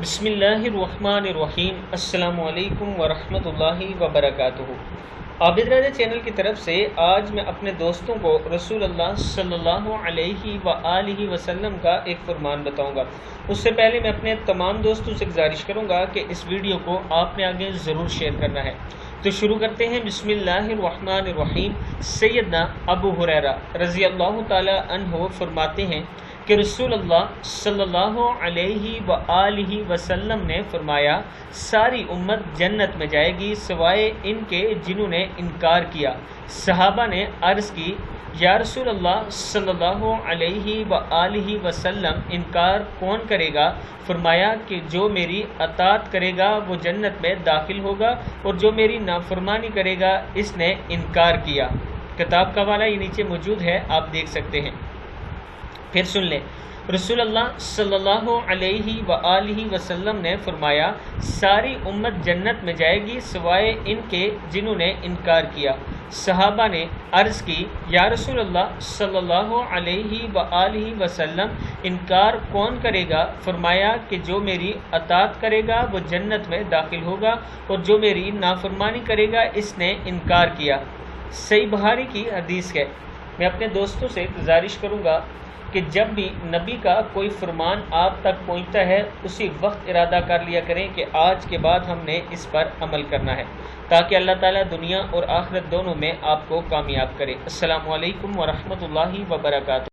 بسم اللہ الرحمن الرحیم۔ السلام علیکم ورحمۃ اللہ وبرکاتہ۔ عابد رضا چینل کی طرف سے آج میں اپنے دوستوں کو رسول اللہ صلی اللہ علیہ وآلہ وسلم کا ایک فرمان بتاؤں گا۔ اس سے پہلے میں اپنے تمام دوستوں سے گزارش کروں گا کہ اس ویڈیو کو آپ نے آگے ضرور شیئر کرنا ہے۔ تو شروع کرتے ہیں۔ بسم اللہ الرحمن الرحیم۔ سیدنا ابو ہریرہ رضی اللہ تعالی عنہ فرماتے ہیں کہ رسول اللہ صلی اللہ علیہ وآلہ وسلم نے فرمایا، ساری امت جنت میں جائے گی سوائے ان کے جنہوں نے انکار کیا۔ صحابہ نے عرض کی، یا رسول اللہ صلی اللہ علیہ وآلہ وسلم انکار کون کرے گا؟ فرمایا کہ جو میری اطاعت کرے گا وہ جنت میں داخل ہوگا، اور جو میری نافرمانی کرے گا اس نے انکار کیا۔ کتاب کا حوالہ یہ نیچے موجود ہے، آپ دیکھ سکتے ہیں۔ پھر سن لیں، رسول اللہ صلی اللہ علیہ وآلہ وسلم نے فرمایا، ساری امت جنت میں جائے گی سوائے ان کے جنہوں نے انکار کیا۔ صحابہ نے عرض کی، یا رسول اللہ صلی اللہ علیہ وآلہ وسلم انکار کون کرے گا؟ فرمایا کہ جو میری اطاعت کرے گا وہ جنت میں داخل ہوگا، اور جو میری نافرمانی کرے گا اس نے انکار کیا۔ صحیح بخاری کی حدیث ہے۔ میں اپنے دوستوں سے گزارش کروں گا کہ جب بھی نبی کا کوئی فرمان آپ تک پہنچتا ہے اسی وقت ارادہ کر لیا کریں کہ آج کے بعد ہم نے اس پر عمل کرنا ہے، تاکہ اللہ تعالیٰ دنیا اور آخرت دونوں میں آپ کو کامیاب کرے۔ السلام علیکم ورحمۃ اللہ وبرکاتہ۔